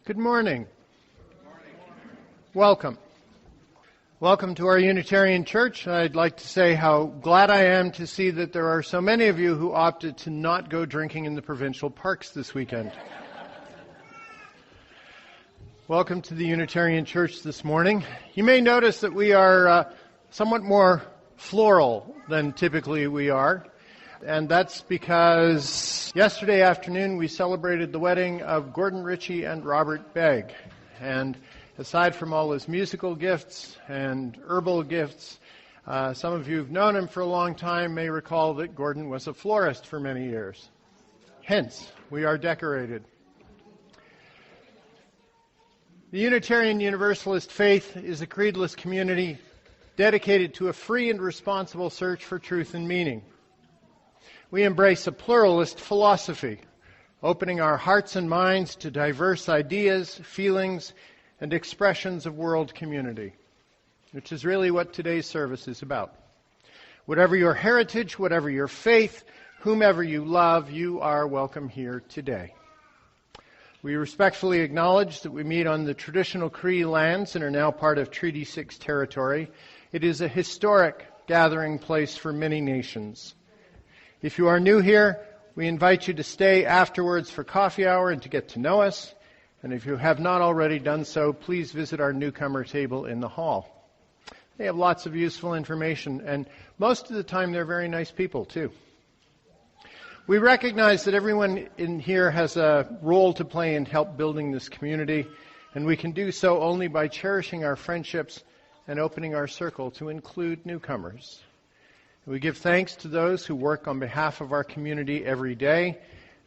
Good morning. Welcome. Welcome to our Unitarian Church. I'd like to say how glad I am to see that there are so many of you who opted to not go drinking in the provincial parks this weekend. Welcome to the Unitarian Church this morning. You may notice that we are somewhat more floral than typically we are. And that's because yesterday afternoon we celebrated the wedding of Gordon Ritchie and Robert Begg. And aside from all his musical gifts and herbal gifts, some of you who've known him for a long time may recall that Gordon was a florist for many years. Hence, we are decorated. The Unitarian Universalist faith is a creedless community dedicated to a free and responsible search for truth and meaning. We embrace a pluralist philosophy, opening our hearts and minds to diverse ideas, feelings, and expressions of world community, which is really what today's service is about. Whatever your heritage, whatever your faith, whomever you love, you are welcome here today. We respectfully acknowledge that we meet on the traditional Cree lands and are now part of Treaty 6 territory. It is a historic gathering place for many nations. If you are new here, we invite you to stay afterwards for coffee hour and to get to know us. And if you have not already done so, please visit our newcomer table in the hall. They have lots of useful information, and most of the time they're very nice people too. We recognize that everyone in here has a role to play in help building this community, and we can do so only by cherishing our friendships and opening our circle to include newcomers. We give thanks to those who work on behalf of our community every day,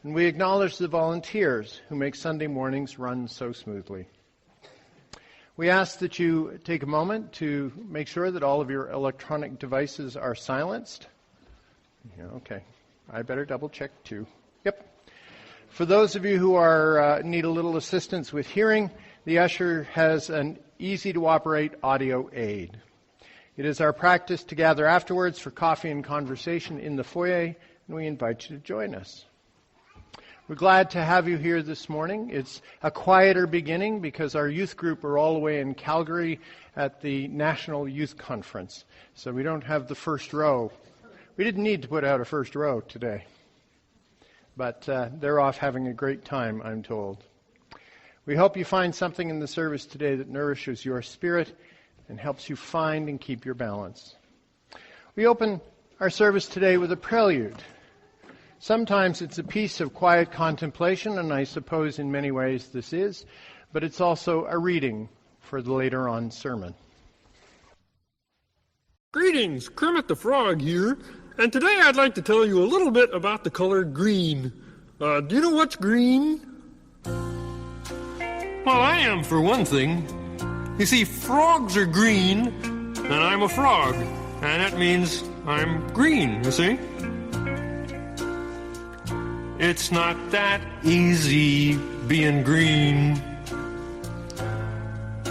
and we acknowledge the volunteers who make Sunday mornings run so smoothly. We ask that you take a moment to make sure that all of your electronic devices are silenced. Yeah, okay. I better double check too. Yep. For those of you who need a little assistance with hearing, the usher has an easy-to-operate audio aid. It is our practice to gather afterwards for coffee and conversation in the foyer, and we invite you to join us. We're glad to have you here this morning. It's a quieter beginning because our youth group are all the way in Calgary at the National Youth Conference, so we don't have the first row. We didn't need to put out a first row today, but they're off having a great time, I'm told. We hope you find something in the service today that nourishes your spirit and helps you find and keep your balance. We open our service today with a prelude. Sometimes it's a piece of quiet contemplation, and I suppose in many ways this is, but it's also a reading for the later on sermon. Greetings, Kermit the Frog here, and today I'd like to tell you a little bit about the color green. Do you know what's green? Well, I am, for one thing. You see, frogs are green, and I'm a frog, and that means I'm green, you see? It's not that easy being green.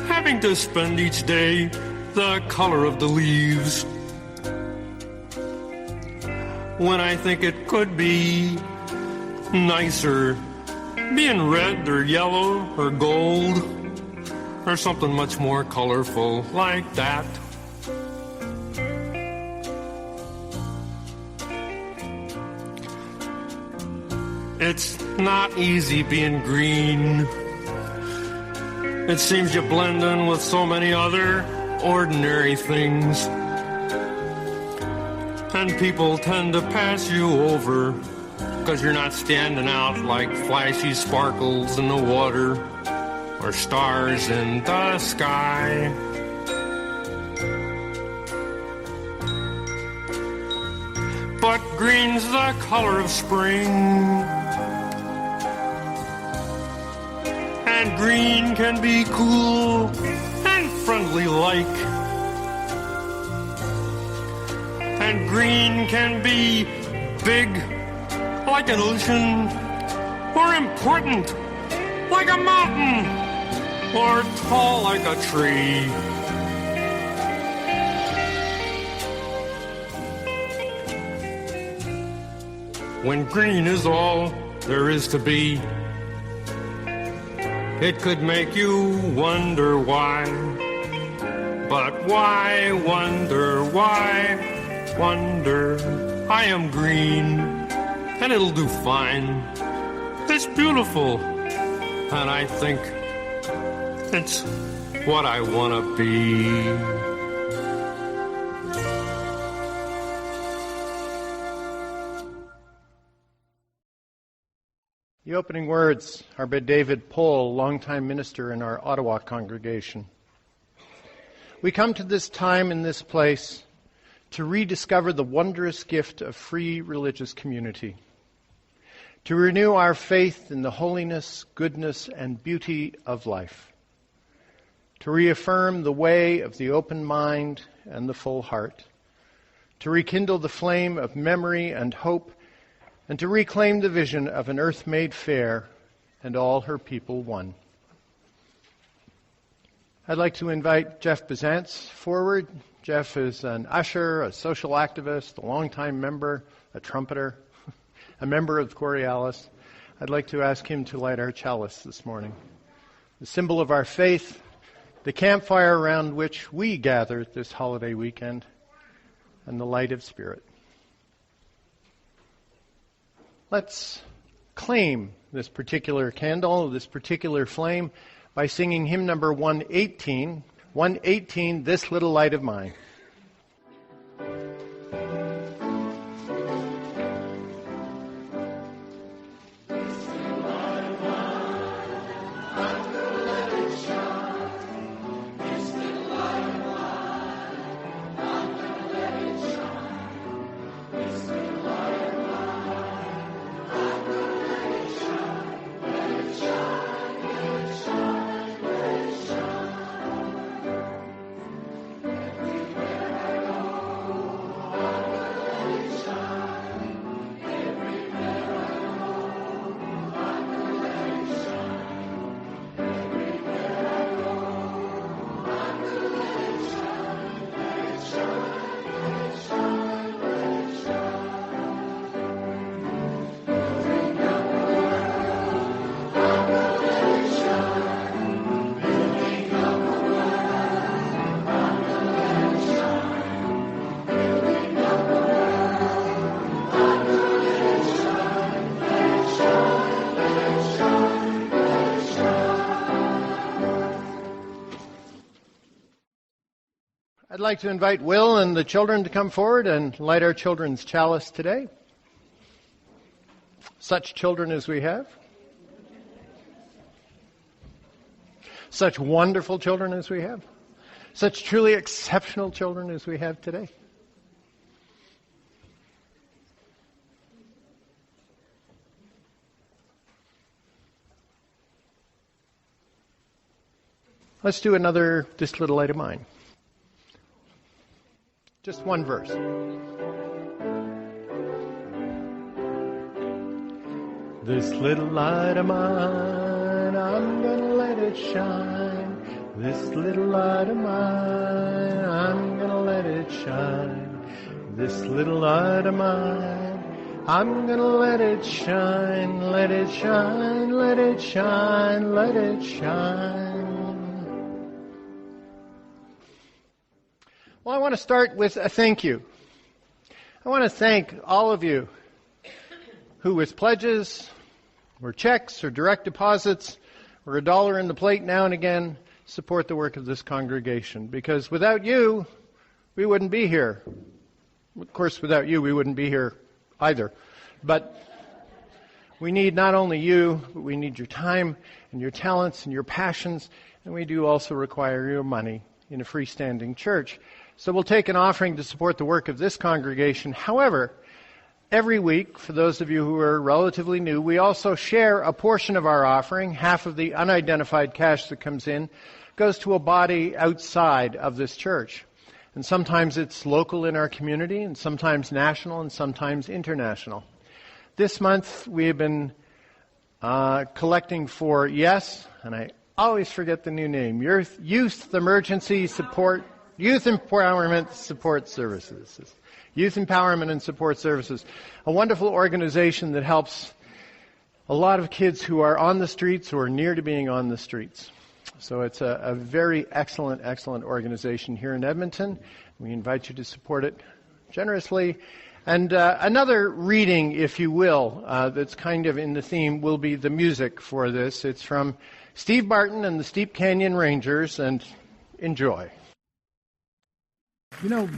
Having to spend each day the color of the leaves, when I think it could be nicer being red or yellow or gold, or something much more colorful like that. It's not easy being green. It seems you blend in with so many other ordinary things, and people tend to pass you over because you're not standing out like flashy sparkles in the water or stars in the sky. But green's the color of spring, and green can be cool and friendly like, and green can be big like an ocean, or important like a mountain, or tall like a tree. When green is all there is to be, it could make you wonder why. But why wonder, why wonder? I am green, and it'll do fine. It's beautiful, and I think it's what I want to be. The opening words are by David Pohl, longtime minister in our Ottawa congregation. We come to this time in this place to rediscover the wondrous gift of free religious community, to renew our faith in the holiness, goodness, and beauty of life, to reaffirm the way of the open mind and the full heart, to rekindle the flame of memory and hope, and to reclaim the vision of an earth made fair and all her people one. I'd like to invite Jeff Bezantz forward. Jeff is an usher, a social activist, a longtime member, a trumpeter, a member of Curiousity. I'd like to ask him to light our chalice this morning. The symbol of our faith, the campfire around which we gather this holiday weekend, and the light of spirit. Let's claim this particular candle, this particular flame, by singing hymn number 118, 118, This Little Light of Mine. I'd like to invite Will and the children to come forward and light our children's chalice today. Such children as we have. Such wonderful children as we have. Such truly exceptional children as we have today. Let's do another This Little Light of Mine. Just one verse. This little light of mine, I'm gonna let it shine. This little light of mine, I'm gonna let it shine. This little light of mine, I'm gonna let it shine, let it shine, let it shine, let it shine. Well, I want to start with a thank you. I want to thank all of you who with pledges or checks or direct deposits or $1 in the plate now and again support the work of this congregation. Because without you, we wouldn't be here. Of course, without you, we wouldn't be here either. But we need not only you, but we need your time and your talents and your passions, and we do also require your money in a freestanding church. So we'll take an offering to support the work of this congregation. However, every week, for those of you who are relatively new, we also share a portion of our offering. Half of the unidentified cash that comes in goes to a body outside of this church. And sometimes it's local in our community, and sometimes national, and sometimes international. This month, we have been collecting for YES, and I always forget the new name, Youth Empowerment Support Services. Youth Empowerment and Support Services, a wonderful organization that helps a lot of kids who are on the streets or near to being on the streets. So it's a very excellent organization here in Edmonton. We invite you to support it generously. And another reading, if you will, that's kind of in the theme will be the music for this. It's from Steve Barton and the Steep Canyon Rangers, and enjoy. You know,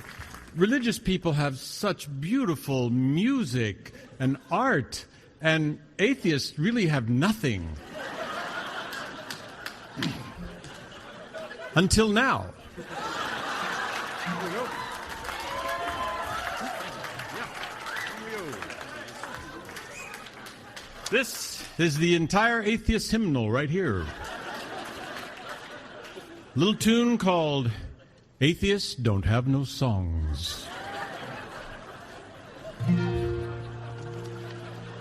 religious people have such beautiful music and art, and atheists really have nothing. Until now. This is the entire atheist hymnal right here. Little tune called Atheists Don't Have No Songs.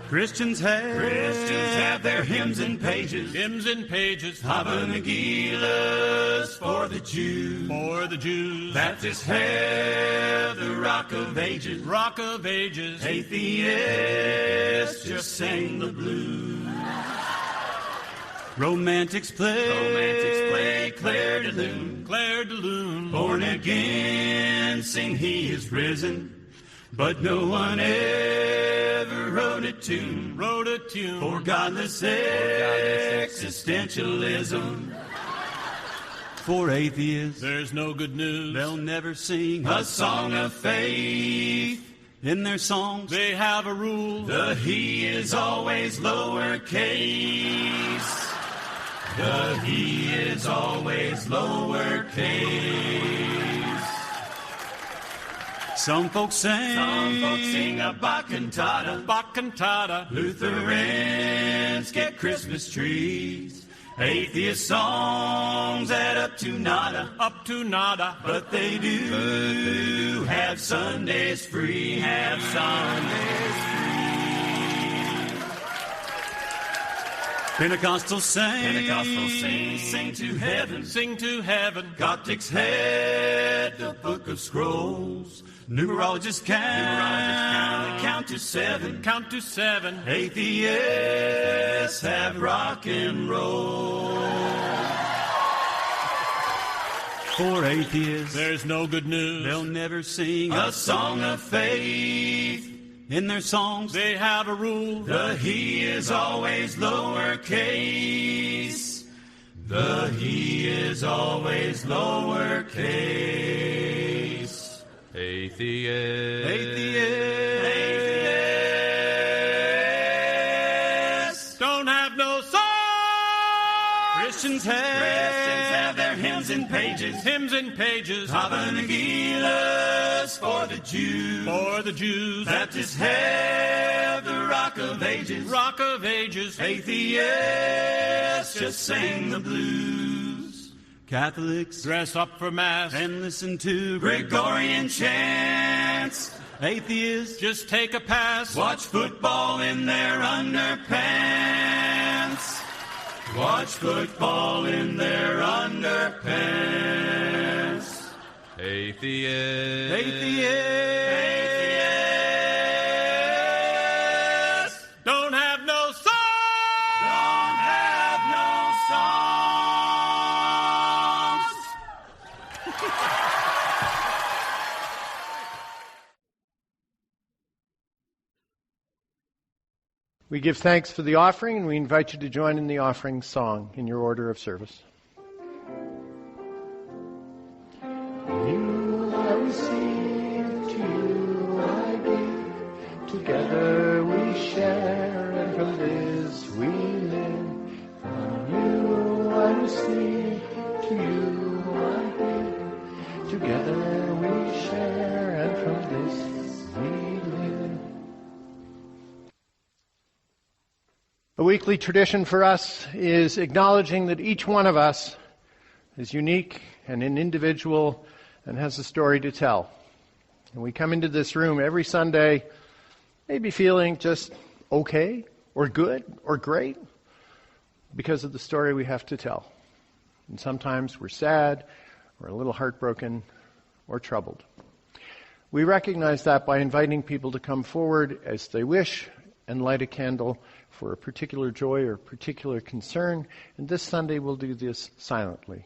Christians have their hymns and pages. Hymns and pages. Habanagillas for the Jews. For the Jews. Baptists have the Rock of Ages. Rock of Ages. Atheists just sing the blues. Romantics play Claire de Lune. Claire de Lune. Born again sing He is risen. But no one ever wrote a tune for godless existentialism. For atheists, there's no good news. They'll never sing a song of faith. In their songs, they have a rule. The He is always lowercase. The He is always lowercase. Some folks sing a Bach cantata. Lutherans get Christmas trees. Atheist songs add up to nada. But they do have Sundays free. Pentecostals sing to heaven. Coptics had the Book of Scrolls. Numerologists count to seven. Atheists have rock and roll. For atheists, there's no good news. They'll never sing a song of faith. In their songs, they have a rule. The He is always lowercase. The He is always lowercase. Atheists don't have no song. Christians have their hymns and pages. Habanagillas for the Jews. Baptists have the Rock of Ages. Atheists just sing the blues. Catholics dress up for Mass and listen to Gregorian chants. Atheists just take a pass. Watch football in their underpants. Atheists don't have no song. We give thanks for the offering, and we invite you to join in the offering song in your order of service. You I receive, to you I give. Together we share, and from this we live. From you I receive, to you I give. Together we share, and from this we live. A weekly tradition for us is acknowledging that each one of us is unique and an individual and has a story to tell. And we come into this room every Sunday maybe feeling just okay or good or great because of the story we have to tell. And sometimes we're sad or a little heartbroken or troubled. We recognize that by inviting people to come forward as they wish and light a candle for a particular joy or particular concern. And this Sunday we'll do this silently.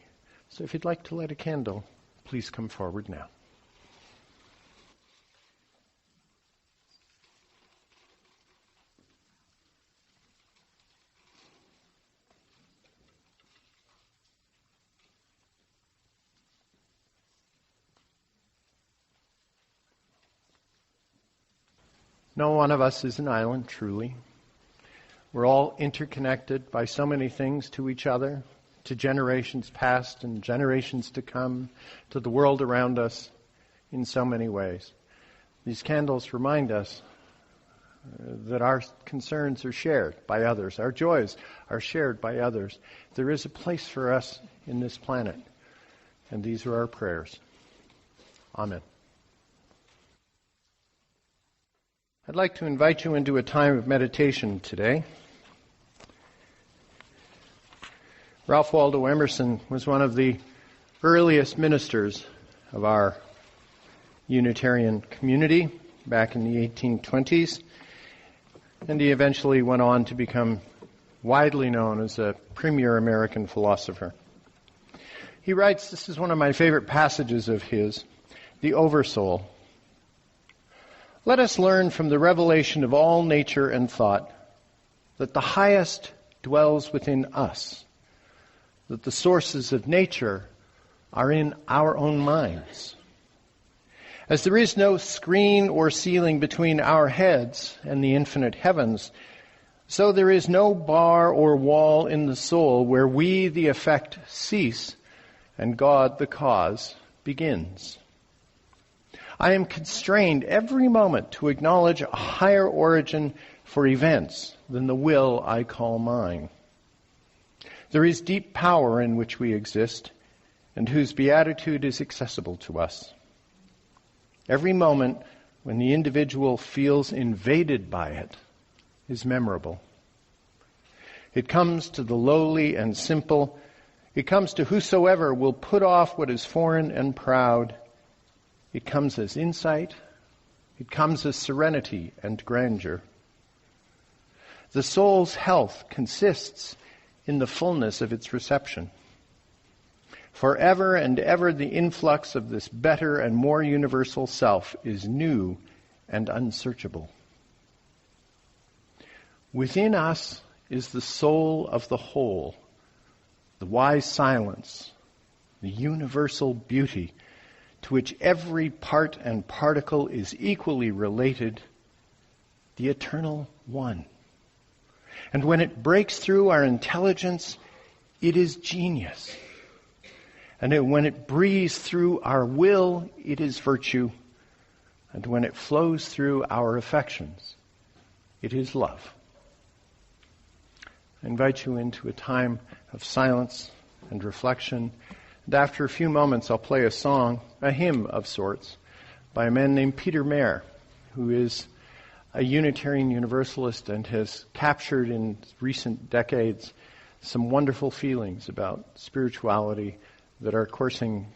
So if you'd like to light a candle, please come forward now. No one of us is an island, truly. We're all interconnected by so many things to each other, to generations past and generations to come, to the world around us in so many ways. These candles remind us that our concerns are shared by others. Our joys are shared by others. There is a place for us in this planet, and these are our prayers. Amen. I'd like to invite you into a time of meditation today. Ralph Waldo Emerson was one of the earliest ministers of our Unitarian community back in the 1820s, and he eventually went on to become widely known as a premier American philosopher. He writes, this is one of my favorite passages of his, the Oversoul. Let us learn from the revelation of all nature and thought that the highest dwells within us, that the sources of nature are in our own minds. As there is no screen or ceiling between our heads and the infinite heavens, so there is no bar or wall in the soul where we, the effect, cease and God, the cause, begins. I am constrained every moment to acknowledge a higher origin for events than the will I call mine. There is deep power in which we exist, and whose beatitude is accessible to us. Every moment when the individual feels invaded by it is memorable. It comes to the lowly and simple. It comes to whosoever will put off what is foreign and proud. It comes as insight. It comes as serenity and grandeur. The soul's health consists in the fullness of its reception. Forever and ever the influx of this better and more universal self is new and unsearchable. Within us is the soul of the whole, the wise silence, the universal beauty, to which every part and particle is equally related, the eternal one. And when it breaks through our intelligence, it is genius. And when it breathes through our will, it is virtue. And when it flows through our affections, it is love. I invite you into a time of silence and reflection. And after a few moments, I'll play a song, a hymn of sorts, by a man named Peter Mayer, who is a Unitarian Universalist and has captured in recent decades some wonderful feelings about spirituality that are coursing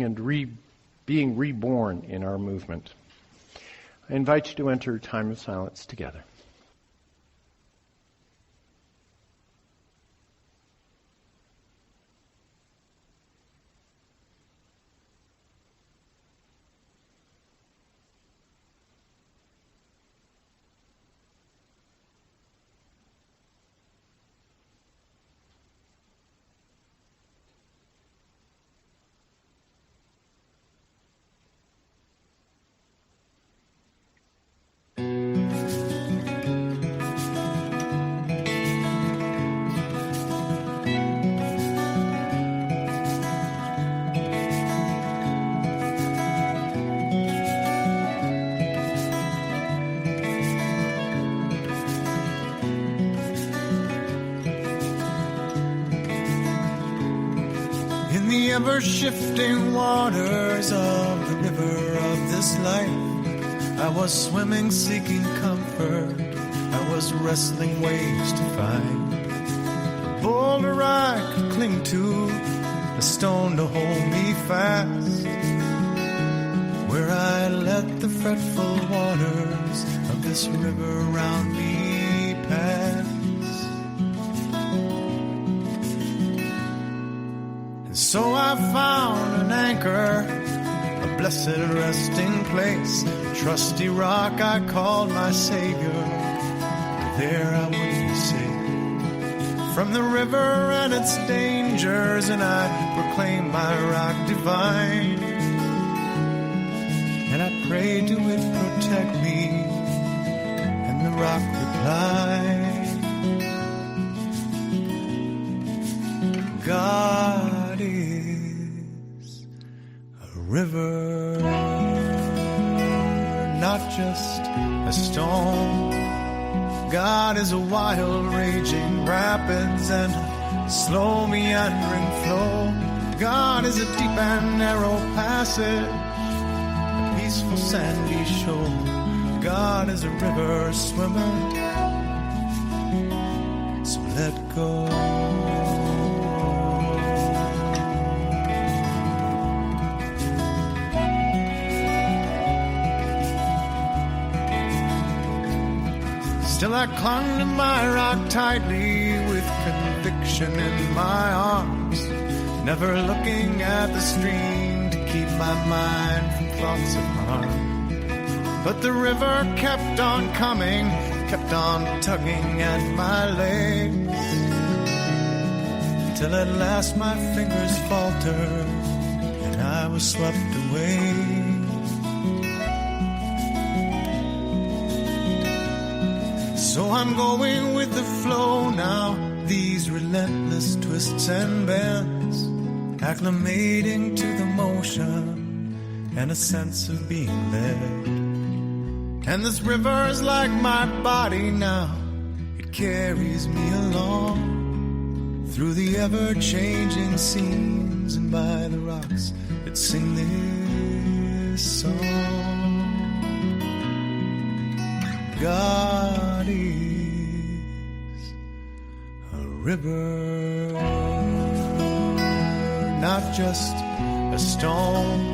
and being reborn in our movement. I invite you to enter a time of silence together. Ever-shifting waters of the river of this life, I was swimming, seeking comfort. I was wrestling ways to find a boulder I could cling to, a stone to hold me fast, where I let the fretful waters of this river round me pass. And so I found an anchor, a blessed resting place, a trusty rock I called my Savior. There I would be safe from the river and its dangers, and I proclaim my rock divine. And I prayed to it, protect me, and the rock replied, God is a river, not just a stone. God is a wild raging rapids and a slow meandering flow. God is a deep and narrow passage, a peaceful sandy shore. God is a river swimmer, so let go. Still I clung to my rock tightly with conviction in my arms, never looking at the stream to keep my mind from thoughts of harm. But the river kept on coming, kept on tugging at my legs, till at last my fingers faltered and I was swept away. So I'm going with the flow now, these relentless twists and bends, acclimating to the motion and a sense of being led. And this river is like my body now, it carries me along through the ever-changing scenes and by the rocks that sing this song. God is a river, not just a stone.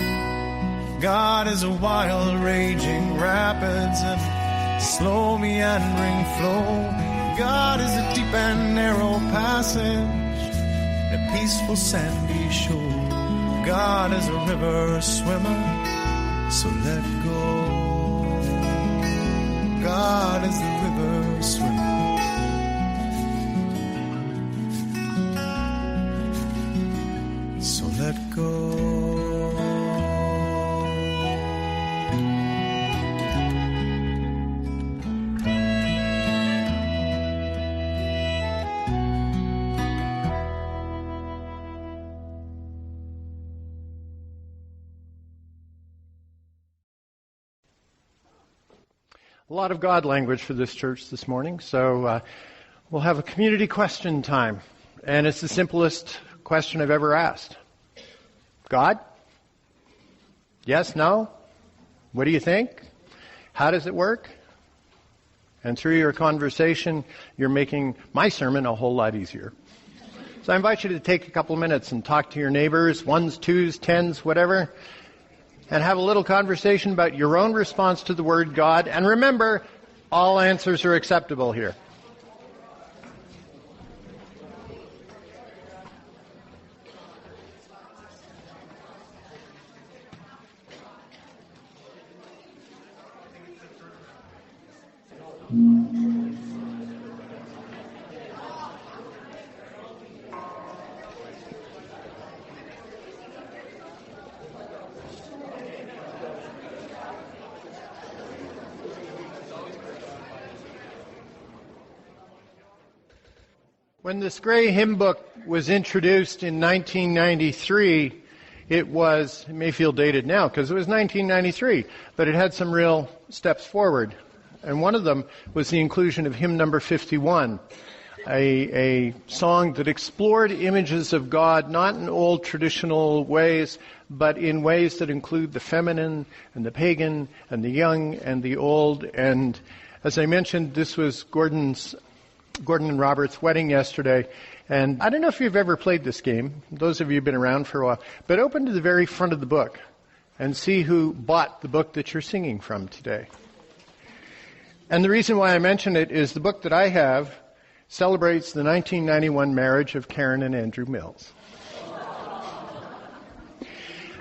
God is a wild raging rapids and slow meandering flow. God is a deep and narrow passage, a peaceful sandy shore. God is a river swimmer, so let go. God is the river swimmer, so let go. A lot of God language for this church this morning, so we'll have a community question time. And it's the simplest question I've ever asked. God? Yes, no? What do you think? How does it work? And through your conversation, you're making my sermon a whole lot easier. So I invite you to take a couple minutes and talk to your neighbors, ones, twos, tens, whatever, and have a little conversation about your own response to the word God. And remember, all answers are acceptable here. When this gray hymn book was introduced in 1993, it may feel dated now because it was 1993, but it had some real steps forward. And one of them was the inclusion of hymn number 51, a song that explored images of God, not in old traditional ways, but in ways that include the feminine and the pagan and the young and the old. And as I mentioned, this was Gordon and Robert's wedding yesterday. And I don't know if you've ever played this game, those of you who've been around for a while, but open to the very front of the book and see who bought the book that you're singing from today. And the reason why I mention it is the book that I have celebrates the 1991 marriage of Karen and Andrew Mills.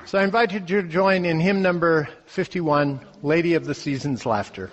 So I invite you to join in hymn number 51, Lady of the Season's Laughter.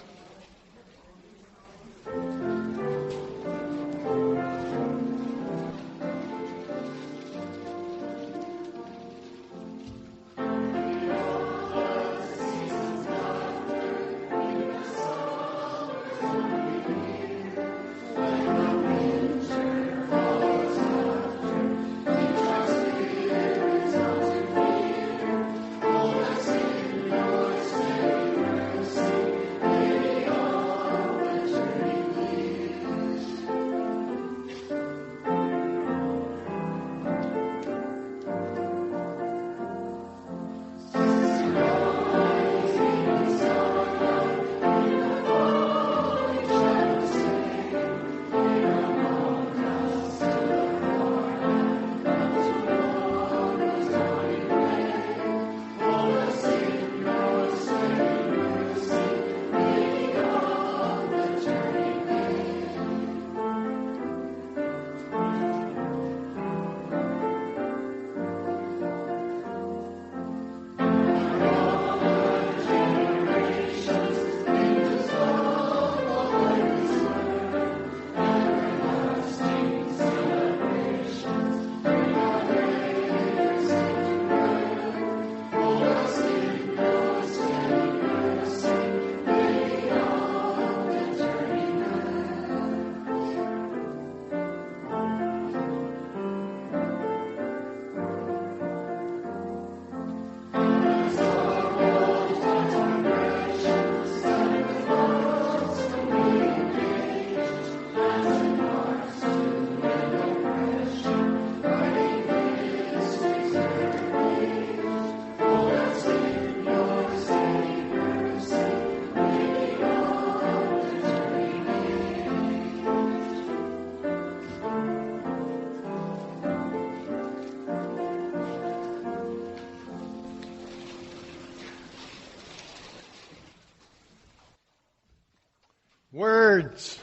Words.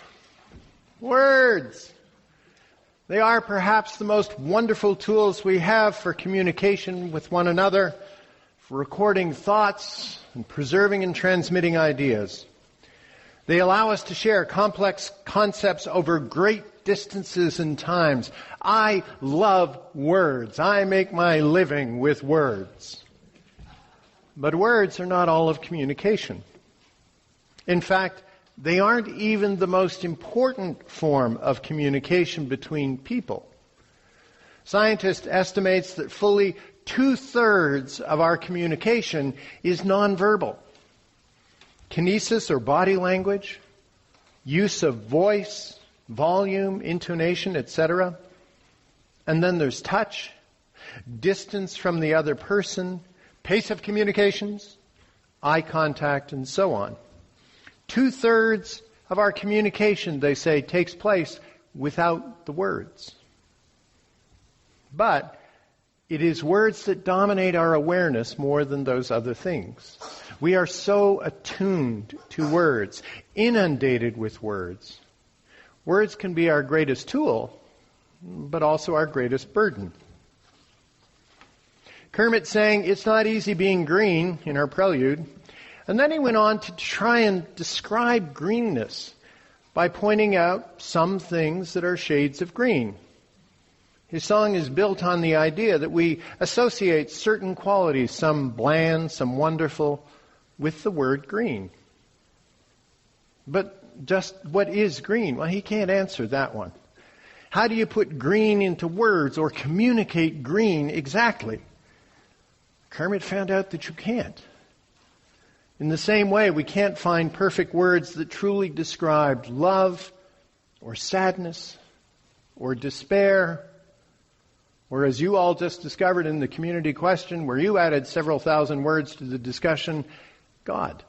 Words. They are perhaps the most wonderful tools we have for communication with one another, for recording thoughts and preserving and transmitting ideas. They allow us to share complex concepts over great distances and times. I love words. I make my living with words. But words are not all of communication. In fact, they aren't even the most important form of communication between people. Scientists estimate that fully 2/3 of our communication is nonverbal. Kinesis or body language, use of voice, volume, intonation, etc. And then there's touch, distance from the other person, pace of communications, eye contact, and so on. 2/3 of our communication, they say, takes place without the words. But it is words that dominate our awareness more than those other things. We are so attuned to words, inundated with words. Words can be our greatest tool, but also our greatest burden. Kermit sang, "It's not easy being green," in our prelude. And then he went on to try and describe greenness by pointing out some things that are shades of green. His song is built on the idea that we associate certain qualities, some bland, some wonderful, with the word green. But just what is green? Well, he can't answer that one. How do you put green into words or communicate green exactly? Kermit found out that you can't. In the same way, we can't find perfect words that truly describe love or sadness or despair, or as you all just discovered in the community question, where you added several thousand words to the discussion, God.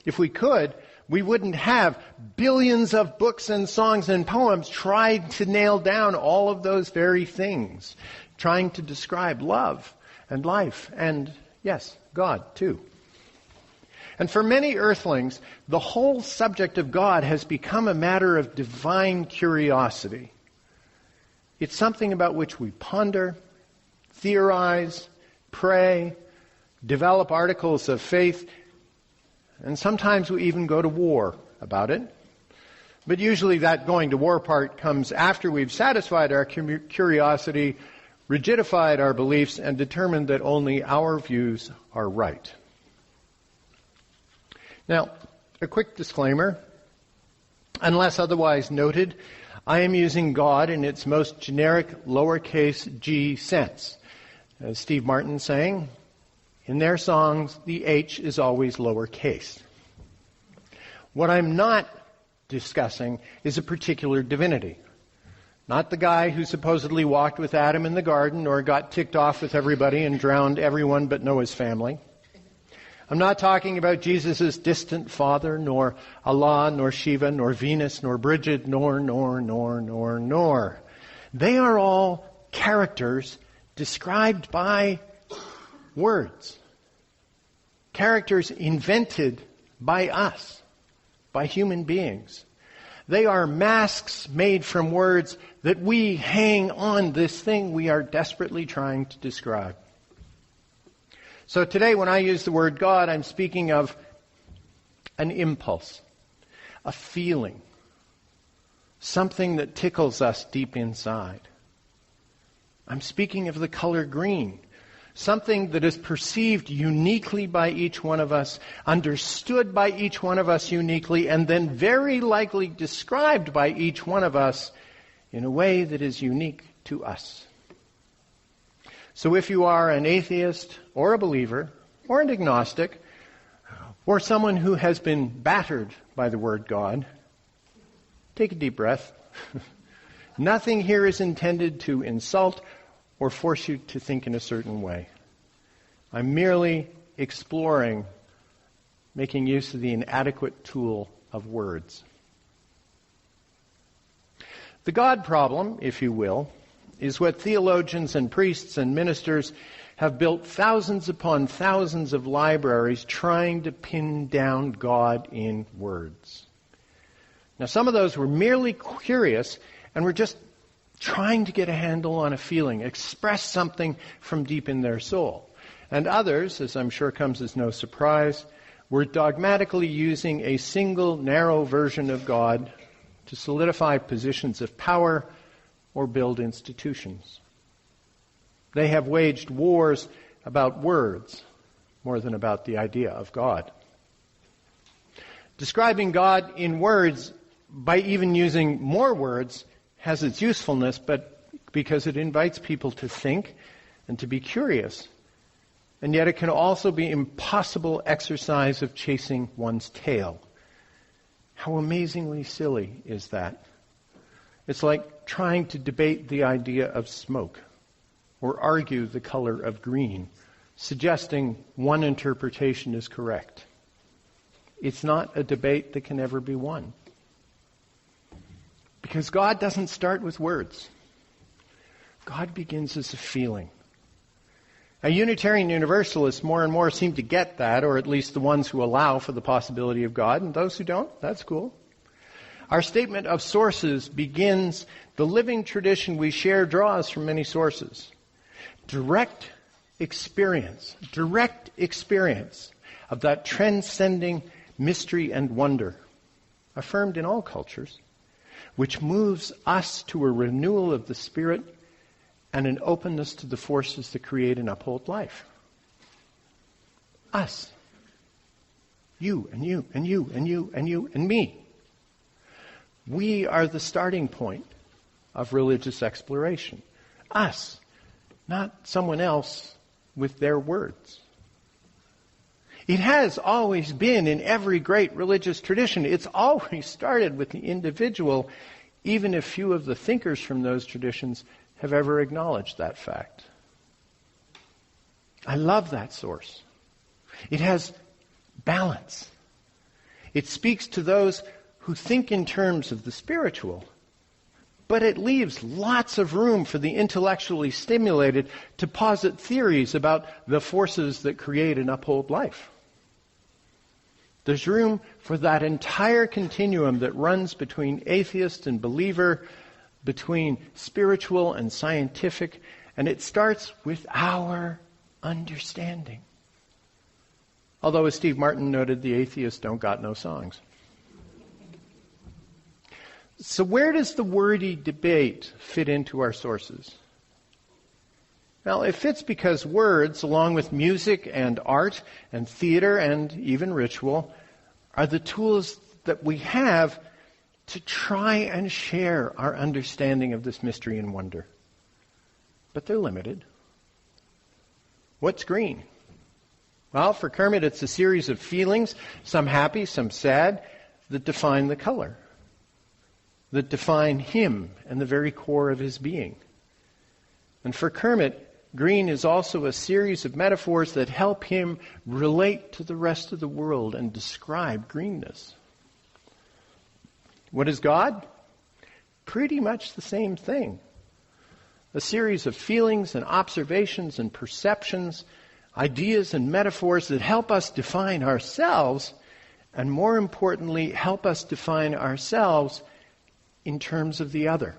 If we could, we wouldn't have billions of books and songs and poems trying to nail down all of those very things, trying to describe love and life and, yes, God too. And for many earthlings, the whole subject of God has become a matter of divine curiosity. It's something about which we ponder, theorize, pray, develop articles of faith, and sometimes we even go to war about it. But usually that going to war part comes after we've satisfied our curiosity, rigidified our beliefs, and determined that only our views are right. Now, a quick disclaimer. Unless otherwise noted, I am using God in its most generic lowercase g sense. As Steve Martin sang, in their songs, the H is always lowercase. What I'm not discussing is a particular divinity. Not the guy who supposedly walked with Adam in the garden or got ticked off with everybody and drowned everyone but Noah's family. I'm not talking about Jesus' distant father, nor Allah, nor Shiva, nor Venus, nor Bridget, nor. They are all characters described by words. Characters invented by us, by human beings. They are masks made from words that we hang on this thing we are desperately trying to describe. So today when I use the word God, I'm speaking of an impulse, a feeling, something that tickles us deep inside. I'm speaking of the color green, something that is perceived uniquely by each one of us, understood by each one of us uniquely, and then very likely described by each one of us in a way that is unique to us. So if you are an atheist or a believer or an agnostic or someone who has been battered by the word God, take a deep breath. Nothing here is intended to insult or force you to think in a certain way. I'm merely exploring making use of the inadequate tool of words. The God problem, if you will, is what theologians and priests and ministers have built thousands upon thousands of libraries trying to pin down God in words. Now, some of those were merely curious and were just trying to get a handle on a feeling, express something from deep in their soul. And others, as I'm sure comes as no surprise, were dogmatically using a single narrow version of God to solidify positions of power or build institutions. They have waged wars about words more than about the idea of God. Describing God in words by even using more words has its usefulness, but because it invites people to think and to be curious. And yet it can also be impossible exercise of chasing one's tail. How amazingly silly is that? It's like trying to debate the idea of smoke or argue the color of green, suggesting one interpretation is correct. It's not a debate that can ever be won. Because God doesn't start with words. God begins as a feeling. Now, Unitarian Universalists more and more seem to get that, or at least the ones who allow for the possibility of God, and those who don't, that's cool. Our statement of sources begins, the living tradition we share draws from many sources. Direct experience of that transcending mystery and wonder, affirmed in all cultures, which moves us to a renewal of the spirit and an openness to the forces that create and uphold life. Us. You and you and you and you and you and me. We are the starting point of religious exploration. Us, not someone else with their words. It has always been in every great religious tradition. It's always started with the individual, even if few of the thinkers from those traditions have ever acknowledged that fact. I love that source. It has balance. It speaks to those who think in terms of the spiritual, but it leaves lots of room for the intellectually stimulated to posit theories about the forces that create and uphold life. There's room for that entire continuum that runs between atheist and believer, between spiritual and scientific, and it starts with our understanding. Although, as Steve Martin noted, the atheists don't got no songs. So where does the wordy debate fit into our sources? Well, it fits because words, along with music and art and theater and even ritual, are the tools that we have to try and share our understanding of this mystery and wonder. But they're limited. What's green? Well, for Kermit, it's a series of feelings, some happy, some sad, that define the color, that define him and the very core of his being. And for Kermit, green is also a series of metaphors that help him relate to the rest of the world and describe greenness. What is God? Pretty much the same thing. A series of feelings and observations and perceptions, ideas and metaphors that help us define ourselves, and more importantly, help us define ourselves in terms of the other.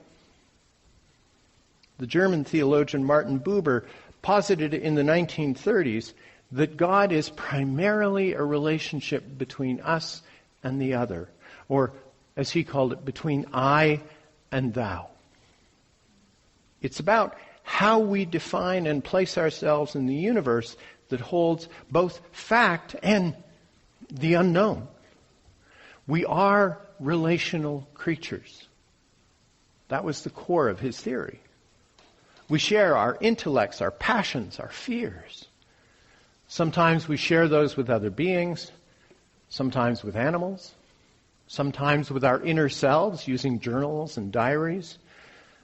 The German theologian Martin Buber posited in the 1930s that God is primarily a relationship between us and the other, or as he called it, between I and thou. It's about how we define and place ourselves in the universe that holds both fact and the unknown. We are relational creatures. That was the core of his theory. We share our intellects, our passions, our fears. Sometimes we share those with other beings, sometimes with animals, sometimes with our inner selves using journals and diaries,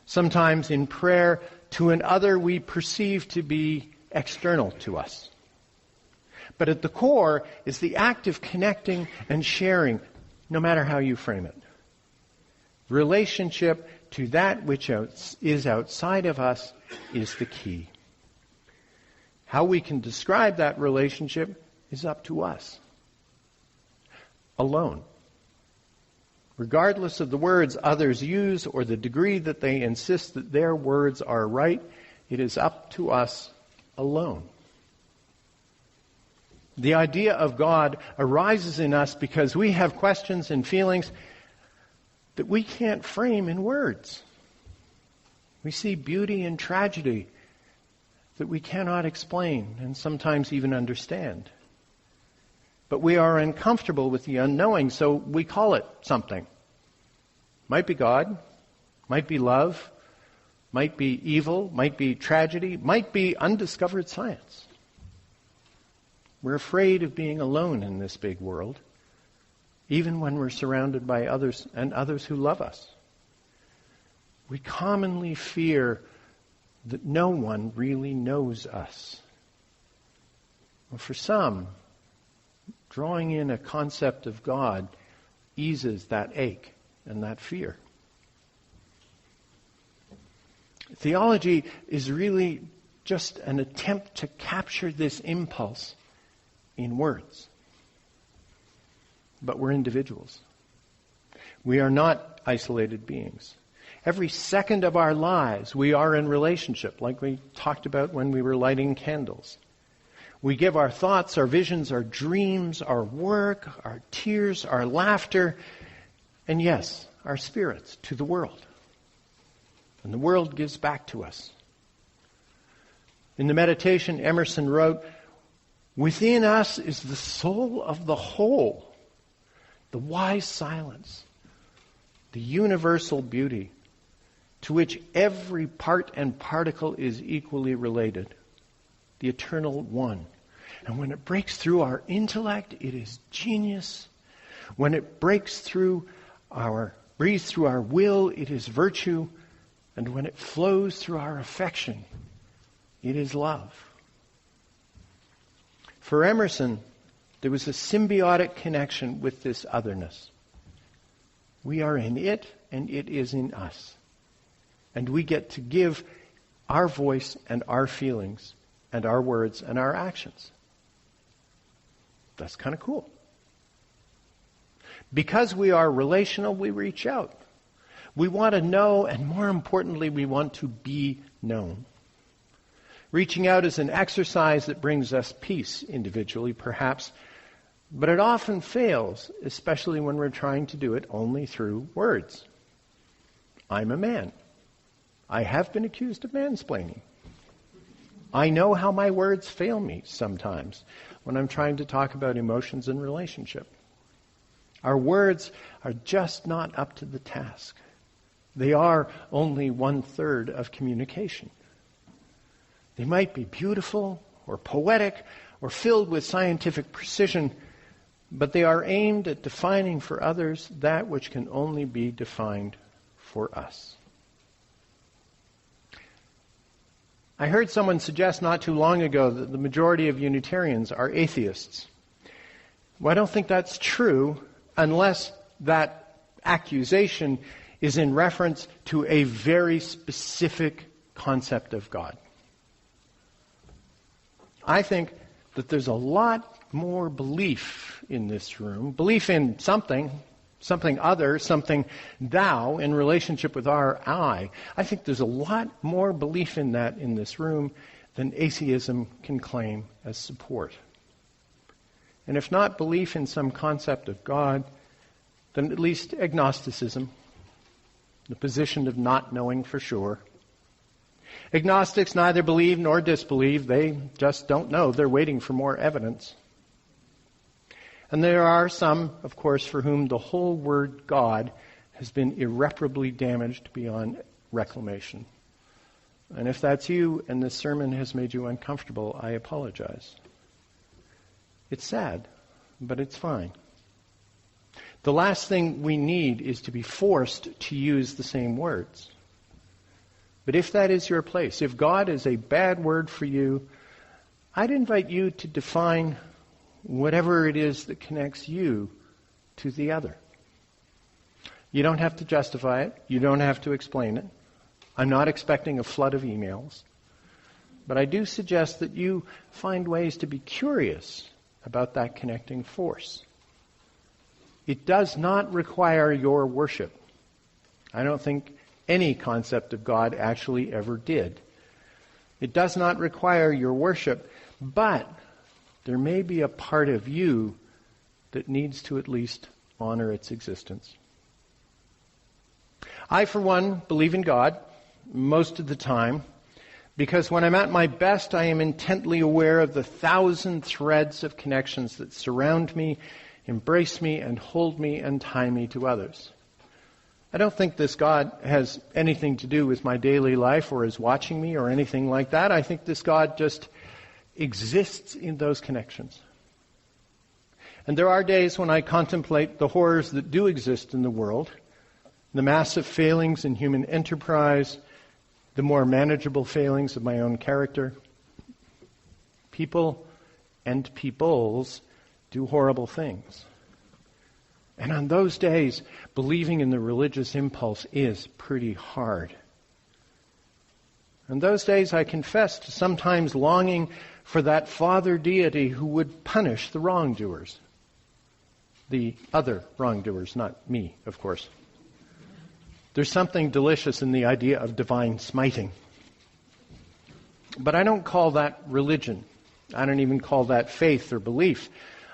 sometimes in prayer to an other we perceive to be external to us. But at the core is the act of connecting and sharing, no matter how you frame it. Relationship to that which is outside of us is the key. How we can describe that relationship is up to us. Alone. Regardless of the words others use or the degree that they insist that their words are right, it is up to us alone. The idea of God arises in us because we have questions and feelings that we can't frame in words. We see beauty and tragedy that we cannot explain and sometimes even understand. But we are uncomfortable with the unknowing, so we call it something. Might be God, might be love, might be evil, might be tragedy, might be undiscovered science. We're afraid of being alone in this big world, even when we're surrounded by others and others who love us. We commonly fear that no one really knows us. Well, for some, drawing in a concept of God eases that ache and that fear. Theology is really just an attempt to capture this impulse in words. But we're individuals. We are not isolated beings. Every second of our lives, we are in relationship, like we talked about when we were lighting candles. We give our thoughts, our visions, our dreams, our work, our tears, our laughter, and yes, our spirits to the world. And the world gives back to us. In the meditation, Emerson wrote, "Within us is the soul of the whole, the wise silence, the universal beauty, to which every part and particle is equally related, the eternal one. And when it breaks through our intellect, it is genius. When it breathes through our will, it is virtue. And when it flows through our affection, it is love." For Emerson, there was a symbiotic connection with this otherness. We are in it, and it is in us. And we get to give our voice and our feelings and our words and our actions. That's kind of cool. Because we are relational, we reach out. We want to know, and more importantly, we want to be known. Reaching out is an exercise that brings us peace individually, perhaps, but it often fails, especially when we're trying to do it only through words. I'm a man. I have been accused of mansplaining. I know how my words fail me sometimes when I'm trying to talk about emotions and relationship. Our words are just not up to the task. They are only 1/3 of communication. They might be beautiful or poetic or filled with scientific precision, but they are aimed at defining for others that which can only be defined for us. I heard someone suggest not too long ago that the majority of Unitarians are atheists. Well, I don't think that's true unless that accusation is in reference to a very specific concept of God. I think that there's a lot more belief in this room, belief in something other, something thou in relationship with our I. I think there's a lot more belief in that in this room than atheism can claim as support. And if not belief in some concept of God, then at least agnosticism, the position of not knowing for sure. Agnostics neither believe nor disbelieve. They just don't know. They're waiting for more evidence. And there are some, of course, for whom the whole word God has been irreparably damaged beyond reclamation. And if that's you and this sermon has made you uncomfortable, I apologize. It's sad, but it's fine. The last thing we need is to be forced to use the same words. But if that is your place, if God is a bad word for you, I'd invite you to define whatever it is that connects you to the other. You don't have to justify it. You don't have to explain it. I'm not expecting a flood of emails. But I do suggest that you find ways to be curious about that connecting force. It does not require your worship. I don't think any concept of God actually ever did. It does not require your worship, but there may be a part of you that needs to at least honor its existence. I, for one, believe in God most of the time, because when I'm at my best, I am intently aware of the 1,000 threads of connections that surround me, embrace me, and hold me and tie me to others. I don't think this God has anything to do with my daily life or is watching me or anything like that. I think this God just exists in those connections. And there are days when I contemplate the horrors that do exist in the world, the massive failings in human enterprise, the more manageable failings of my own character. People and peoples do horrible things. And on those days, believing in the religious impulse is pretty hard. On those days, I confess to sometimes longing for that Father deity who would punish the wrongdoers. The other wrongdoers, not me, of course. There's something delicious in the idea of divine smiting. But I don't call that religion. I don't even call that faith or belief.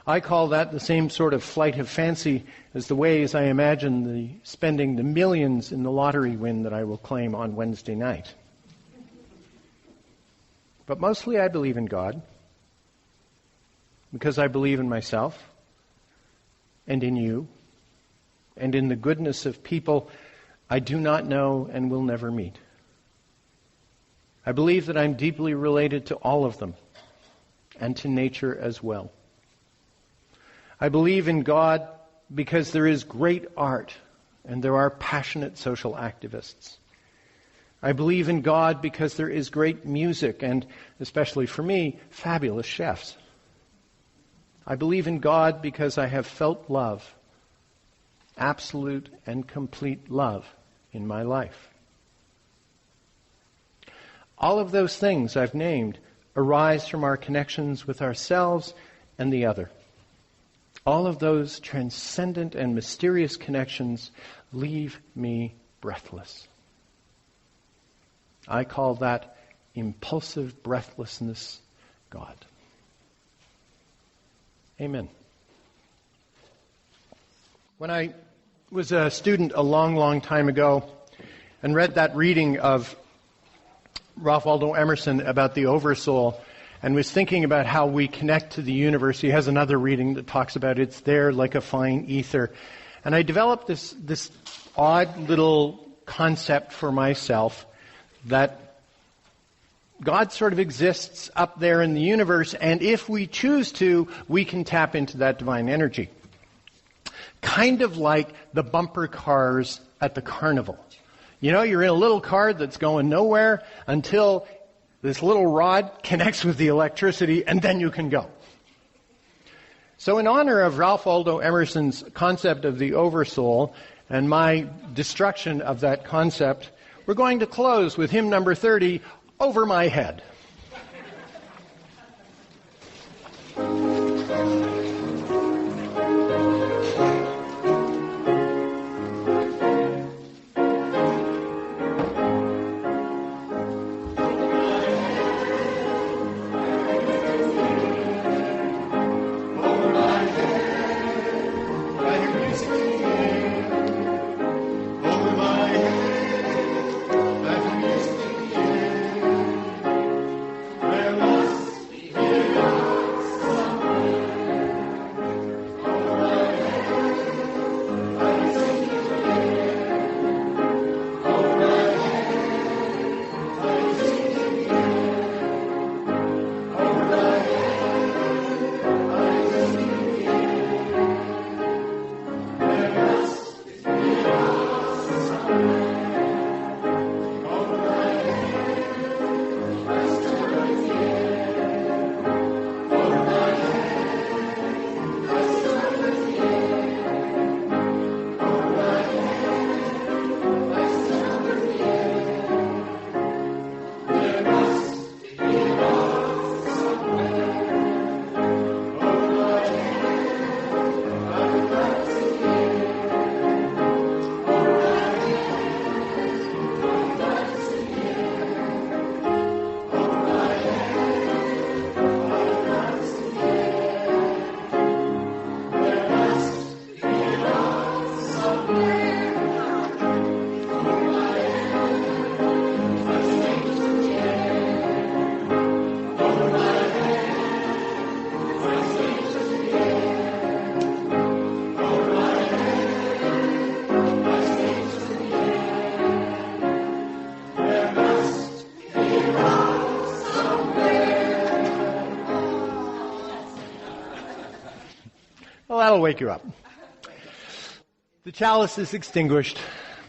I call that the same sort of flight of fancy as the ways I imagine spending the millions in the lottery win that I will claim on Wednesday night. But mostly I believe in God because I believe in myself and in you and in the goodness of people I do not know and will never meet. I believe that I'm deeply related to all of them and to nature as well. I believe in God because there is great art and there are passionate social activists. I believe in God because there is great music and, especially for me, fabulous chefs. I believe in God because I have felt love, absolute and complete love in my life. All of those things I've named arise from our connections with ourselves and the other. all of those transcendent and mysterious connections leave me breathless. I call that impulsive breathlessness God. Amen. When I was a student a long, long time ago and read that reading of Waldo Emerson about the Oversoul and was thinking about how we connect to the universe, he has another reading that talks about it's there like a fine ether. And I developed this odd little concept for myself that God sort of exists up there in the universe, and if we choose to, we can tap into that divine energy. Kind of like the bumper cars at the carnival. You know, you're in a little car that's going nowhere until this little rod connects with the electricity, and then you can go. So in honor of Ralph Waldo Emerson's concept of the Oversoul and my destruction of that concept, we're going to close with hymn number 30, Over My Head. That'll wake you up. The chalice is extinguished,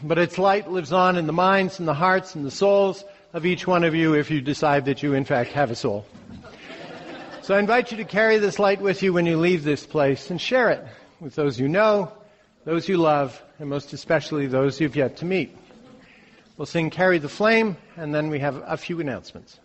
but its light lives on in the minds and the hearts and the souls of each one of you if you decide that you in fact have a soul. So I invite you to carry this light with you when you leave this place and share it with those you know, those you love, and most especially those you've yet to meet. We'll sing Carry the Flame, and then we have a few announcements.